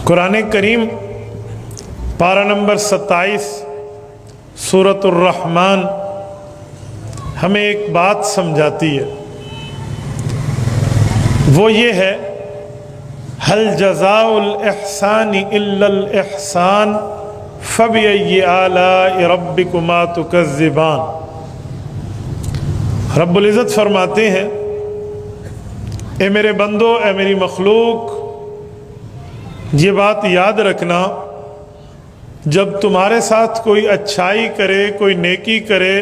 قرآن کریم پارہ نمبر 27 سورۃ الرحمن ہمیں ایک بات سمجھاتی ہے، وہ یہ ہے هل جزاء الإحسان إلا الإحسان فبأي آلاء ربكما تكذبان۔ رب العزت فرماتے ہیں، اے میرے بندو، اے میری مخلوق، یہ بات یاد رکھنا، جب تمہارے ساتھ کوئی اچھائی کرے، کوئی نیکی کرے،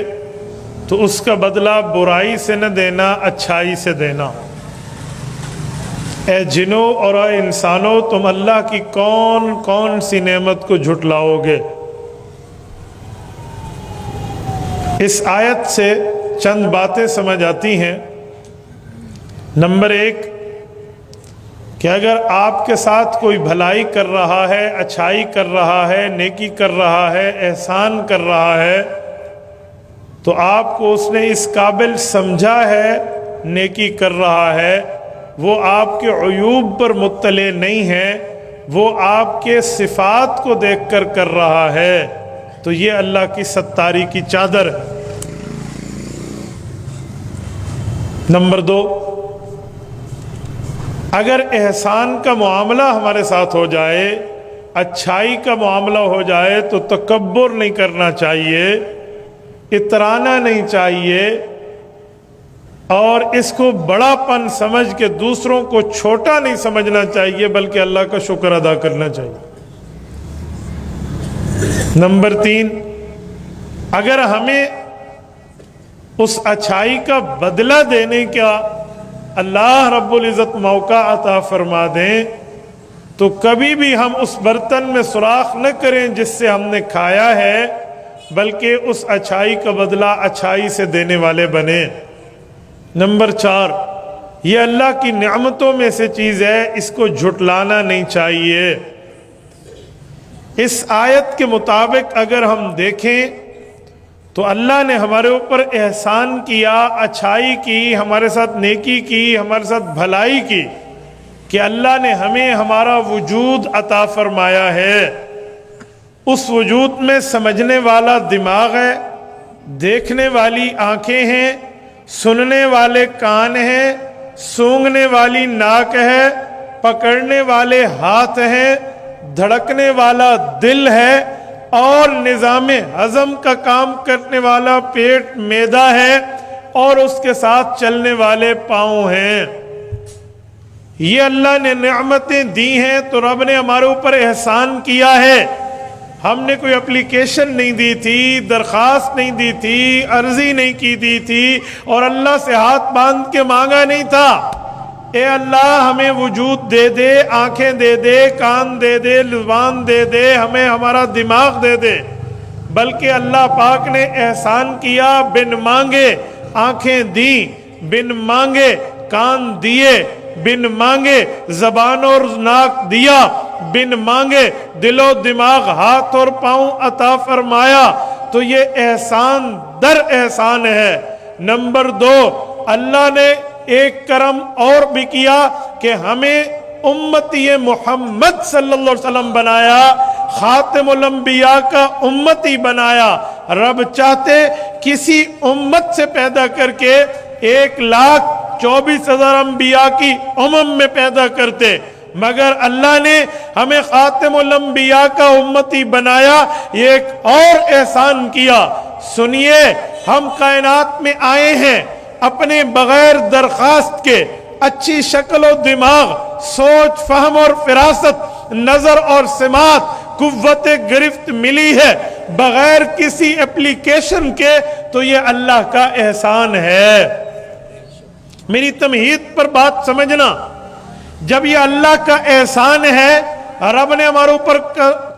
تو اس کا بدلہ برائی سے نہ دینا، اچھائی سے دینا۔ اے جنوں اور اے انسانوں، تم اللہ کی کون کون سی نعمت کو جھٹلاؤ گے؟ اس آیت سے چند باتیں سمجھ آتی ہیں۔ نمبر 1 کہ اگر آپ کے ساتھ کوئی بھلائی کر رہا ہے، اچھائی کر رہا ہے، نیکی کر رہا ہے، احسان کر رہا ہے، تو آپ کو اس نے اس قابل سمجھا ہے، نیکی کر رہا ہے، وہ آپ کے عیوب پر مطلع نہیں ہے، وہ آپ کے صفات کو دیکھ کر رہا ہے، تو یہ اللہ کی ستاری کی چادر ہے۔ نمبر 2، اگر احسان کا معاملہ ہمارے ساتھ ہو جائے، اچھائی کا معاملہ ہو جائے، تو تکبر نہیں کرنا چاہیے، اترانا نہیں چاہیے، اور اس کو بڑا پن سمجھ کے دوسروں کو چھوٹا نہیں سمجھنا چاہیے، بلکہ اللہ کا شکر ادا کرنا چاہیے۔ نمبر 3، اگر ہمیں اس اچھائی کا بدلہ دینے کا اللہ رب العزت موقع عطا فرما دیں، تو کبھی بھی ہم اس برتن میں سوراخ نہ کریں جس سے ہم نے کھایا ہے، بلکہ اس اچھائی کا بدلہ اچھائی سے دینے والے بنیں۔ نمبر 4، یہ اللہ کی نعمتوں میں سے چیز ہے، اس کو جھٹلانا نہیں چاہیے۔ اس آیت کے مطابق اگر ہم دیکھیں تو اللہ نے ہمارے اوپر احسان کیا، اچھائی کی، ہمارے ساتھ نیکی کی، ہمارے ساتھ بھلائی کی، کہ اللہ نے ہمیں ہمارا وجود عطا فرمایا ہے۔ اس وجود میں سمجھنے والا دماغ ہے، دیکھنے والی آنکھیں ہیں، سننے والے کان ہیں، سونگھنے والی ناک ہے، پکڑنے والے ہاتھ ہیں، دھڑکنے والا دل ہے، اور نظام ہضم کا کام کرنے والا پیٹ معدہ ہے، اور اس کے ساتھ چلنے والے پاؤں ہیں۔ یہ اللہ نے نعمتیں دی ہیں، تو رب نے ہمارے اوپر احسان کیا ہے۔ ہم نے کوئی اپلیکیشن نہیں دی تھی، درخواست نہیں دی تھی، عرضی نہیں کی دی تھی، اور اللہ سے ہاتھ باندھ کے مانگا نہیں تھا، اے اللہ ہمیں وجود دے دے، آنکھیں دے دے، کان دے دے، زبان دے دے، ہمیں ہمارا دماغ دے دے، بلکہ اللہ پاک نے احسان کیا، بن مانگے آنکھیں دیں، بن مانگے کان دیے، بن مانگے زبان اور ناک دیا، بن مانگے دل و دماغ، ہاتھ اور پاؤں عطا فرمایا، تو یہ احسان در احسان ہے۔ نمبر 2، اللہ نے ایک کرم اور بھی کیا کہ ہمیں امتی محمد صلی اللہ علیہ وسلم بنایا، خاتم الانبیاء کا امتی بنایا۔ رب چاہتے کسی امت سے پیدا کر کے 1,24,000 انبیاء کی میں پیدا کرتے، مگر اللہ نے ہمیں خاتم الانبیاء کا امتی بنایا۔ یہ ایک اور احسان کیا۔ سنیے، ہم کائنات میں آئے ہیں اپنے بغیر درخواست کے، اچھی شکل و دماغ، سوچ، فہم اور فراست، نظر اور سماعت، قوت گرفت ملی ہے بغیر کسی اپلیکیشن کے، تو یہ اللہ کا احسان ہے۔ میری تمہید پر بات سمجھنا، جب یہ اللہ کا احسان ہے، رب نے ہمارے اوپر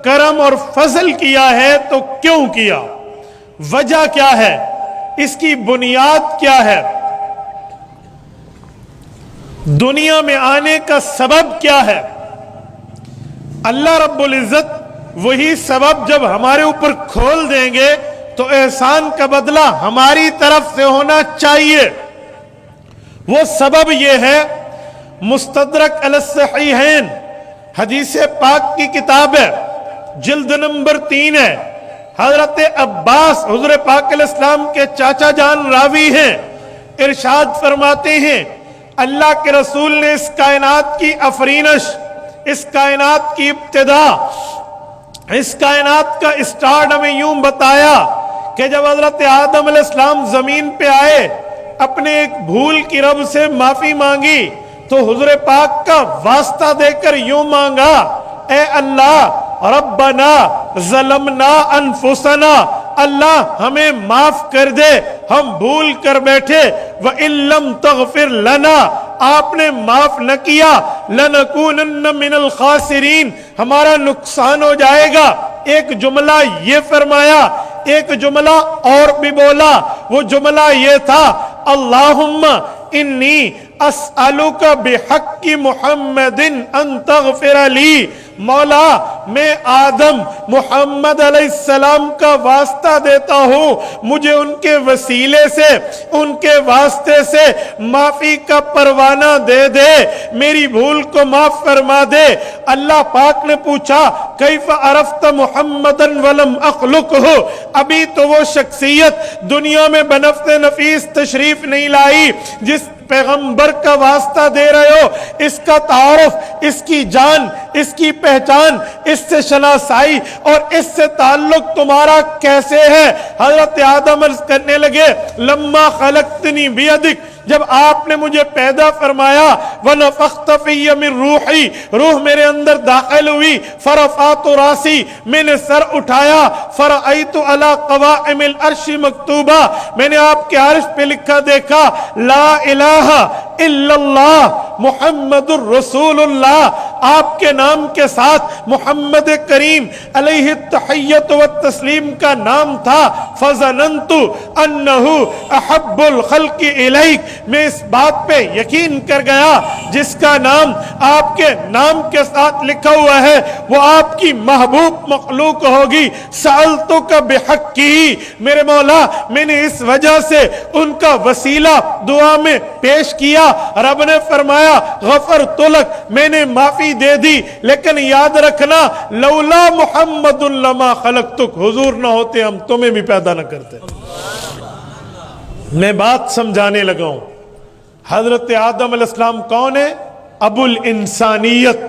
کرم اور فضل کیا ہے، تو کیوں کیا؟ وجہ کیا ہے؟ اس کی بنیاد کیا ہے؟ دنیا میں آنے کا سبب کیا ہے؟ اللہ رب العزت وہی سبب جب ہمارے اوپر کھول دیں گے، تو احسان کا بدلہ ہماری طرف سے ہونا چاہیے۔ وہ سبب یہ ہے، مستدرک علی الصحیحین حدیث پاک کی کتاب ہے، جلد نمبر 3 ہے، حضرت عباس حضور پاک علیہ السلام کے چاچا جان راوی ہیں، ارشاد فرماتے ہیں اللہ کے رسول نے اس کائنات کی افرینش، اس کائنات کی ابتدا، اس کائنات کا اسٹارٹ ہمیں یوں بتایا کہ جب حضرت آدم علیہ السلام زمین پہ آئے، اپنے ایک بھول کی رب سے معافی مانگی تو حضور پاک کا واسطہ دے کر یوں مانگا، اے اللہ ربنا ظلمنا انفسنا، اللہ ہمیں معاف کر دے، ہم بھول کر بیٹھے، وَإِن لَّمْ تَغْفِرْ لَنَا، آپ نے معاف نہ کیا، لَنَكُونَنَّ مِنَ الْخَاسِرِينَ، ہمارا نقصان ہو جائے گا۔ ایک جملہ یہ فرمایا، ایک جملہ اور بھی بولا، وہ جملہ یہ تھا، اللہم انی اسألک بحق محمد ان تغفر لی، مولا میں آدم محمد علیہ السلام کا واسطہ دیتا ہوں، مجھے ان کے وسیلے سے، ان کے واسطے سے معافی کا پروانہ دے دے، میری بھول کو معاف فرما دے۔ اللہ پاک نے پوچھا کیف عرفت محمدن ولم اخلقہ، ابھی تو وہ شخصیت دنیا میں بنفس نفیس تشریف نہیں لائی جس پیغمبر کا واسطہ دے رہے ہو، اس کا تعارف، اس کی جان، اس کی پہچان، اس سے شناسائی اور اس سے تعلق تمہارا کیسے ہے؟ حضرت آدم عرض کرنے لگے لما خلقتنی بیدک، جب آپ نے مجھے پیدا فرمایا، وَنَفَخْتَ فِيَّ مِن رُوحِي، روح میرے اندر داخل ہوئی، فَرَفَعْتُ رَاسِي، میں نے سر اٹھایا، فَرَأَيْتُ عَلَى قَوَائِمِ الْعَرْشِ مَكْتُوبًا، میں نے آپ کے عرش پہ لکھا دیکھا، لا الہ الا اللہ محمد الرسول اللہ، آپ کے نام کے ساتھ محمد کریم علیہ التحیت والتسلیم کا نام تھا، فَظَنَنْتُ أَنَّهُ أَحَبُّ الْخَلْقِ إِلَيْكَ، میں اس بات پہ یقین کر گیا جس کا نام آپ کے نام کے ساتھ لکھا ہوا ہے وہ آپ کی محبوب مخلوق ہوگی، سألتک بحقی، میرے مولا میں نے اس وجہ سے ان کا وسیلہ دعا میں پیش کیا، رب نے فرمایا غفرت لک، میں نے معافی دے دی، لیکن یاد رکھنا لولا محمد لما خلقتک، حضور نہ ہوتے ہم تمہیں بھی پیدا نہ کرتے۔ میں بات سمجھانے لگا ہوں، حضرت آدم علیہ السلام کون ہے؟ ابو الانسانیت۔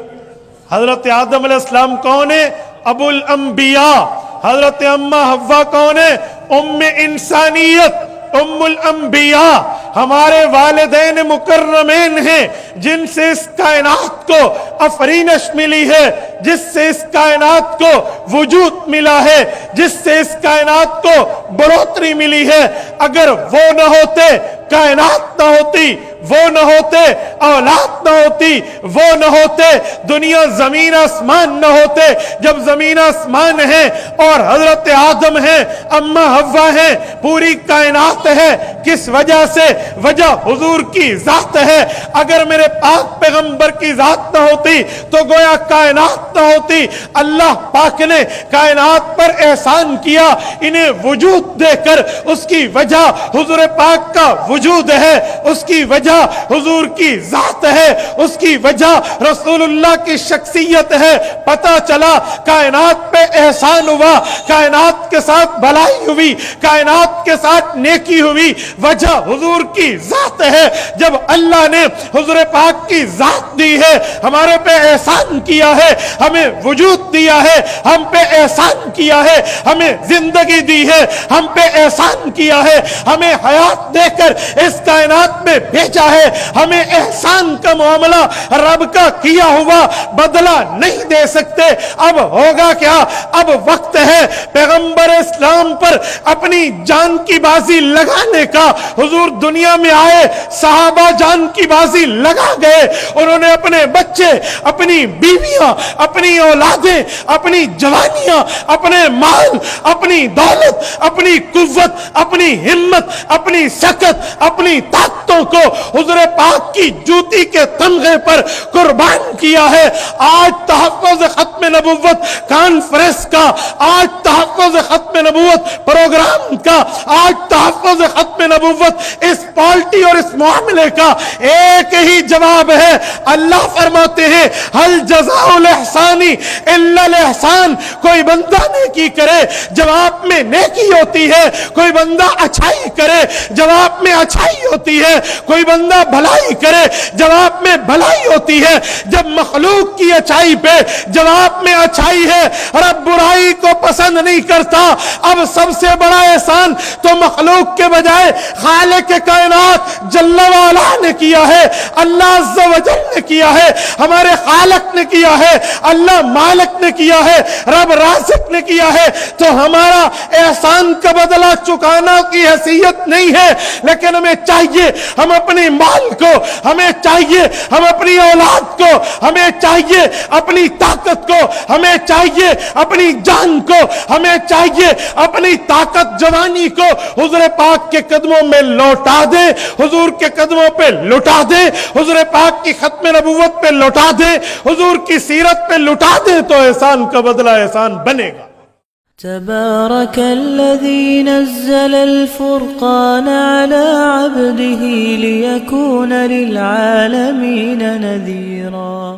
حضرت آدم علیہ السلام کون ہے؟ ابو الانبیاء۔ حضرت اماں حوا کون ہے؟ ام انسانیت، ام الانبیاء، ہمارے والدین مکرمین ہیں جن سے اس کائنات کو افرینش ملی ہے، جس سے اس کائنات کو وجود ملا ہے، جس سے اس کائنات کو بڑھوتری ملی ہے۔ اگر وہ نہ ہوتے کائنات نہ ہوتی، وہ نہ ہوتے اولاد نہ ہوتی، وہ نہ ہوتے دنیا زمین آسمان نہ ہوتے۔ جب زمین آسمان ہے اور حضرت آدم ہیں، اماں حوا ہیں، پوری کائنات ہے، کس وجہ سے؟ وجہ حضور کی ذات ہے۔ اگر میرے پاک پیغمبر کی ذات نہ ہوتی تو گویا کائنات نہ ہوتی۔ اللہ پاک نے کائنات پر احسان کیا انہیں وجود دے کر، اس کی وجہ حضور پاک کا وجود ہے، اس کی وجہ حضور کی ذات ہے، اس کی وجہ رسول اللہ کی شخصیت ہے۔ پتہ چلا کائنات پہ احسان ہوا، کائنات کے ساتھ بھلائی ہوئی، کائنات کے ساتھ نیکی ہوئی، وجہ حضور کی ذات ہے۔ جب اللہ نے حضور پاک کی ذات دی ہے، ہمارے پہ احسان کیا ہے، ہمیں وجود دیا ہے، ہم پہ احسان کیا ہے، ہمیں زندگی دی ہے، ہم پہ احسان کیا ہے، ہمیں حیات دے کر اس کائنات میں بھیجا ہے، ہمیں احسان کا معاملہ رب کا کیا ہوا بدلہ نہیں دے سکتے۔ اب ہوگا کیا؟ اب وقت ہے پیغمبر اسلام پر اپنی جان کی بازی لگانے کا۔ حضور دنیا میں آئے، صحابہ جان کی بازی لگا گئے، انہوں نے اپنے بچے، اپنی بیویاں، اپنی اولادیں، اپنی جوانیاں، اپنے مال، اپنی دولت، اپنی قوت، اپنی ہمت، اپنی سکت، اپنی طاقتوں کو حضور پاک کی جوتی کے تمغے پر قربان کیا ہے۔ آج تحفظ ختم نبوت کانفرنس کا، آج تحفظ ختم نبوت پروگرام کا، آج تحفظ ختم نبوت اس پالٹی اور اس معاملے کا ایک ہی جواب ہے. اللہ فرماتے ہیں ہل جزاء الاحسان الا الاحسان. کوئی بندہ نیکی کرے جواب میں نیکی ہوتی ہے, کوئی بندہ اچھائی کرے جواب میں اچھائی ہوتی ہے, کوئی بندہ بھلائی کرے جواب میں بھلائی ہوتی ہے. جب مخلوق کی اچھائی پہ جواب میں اچھائی ہے, رب برائی کو پسند نہیں کرتا. اب سب سے بڑا احسان تو مخلوق کے بجائے خالق کائنات جل وعلا نے کیا ہے, اللہ عز و جل نے کیا ہے, ہمارے خالق نے کیا ہے, اللہ مالک نے کیا ہے, رب رازق نے کیا ہے. تو ہمارا احسان کا بدلہ چکانا کی حیثیت نہیں ہے, لیکن ہمیں چاہیے ہم اپنے مال کو, ہمیں چاہیے ہم اپنی اولاد کو, ہمیں چاہیے اپنی طاقت کو, ہمیں چاہیے اپنی جان کو, ہمیں چاہیے اپنی طاقت جوانی کو حضور پاک کے قدموں میں لوٹا دے, حضور کے قدموں پہ لوٹا دے, حضور پاک کی ختم نبوت پہ لوٹا دے, حضور کی سیرت پہ لوٹا دے, تو احسان کا بدلہ احسان بنے گا. تبارك الذي نزل الفرقان على عبده ليكون للعالمين نذيرا.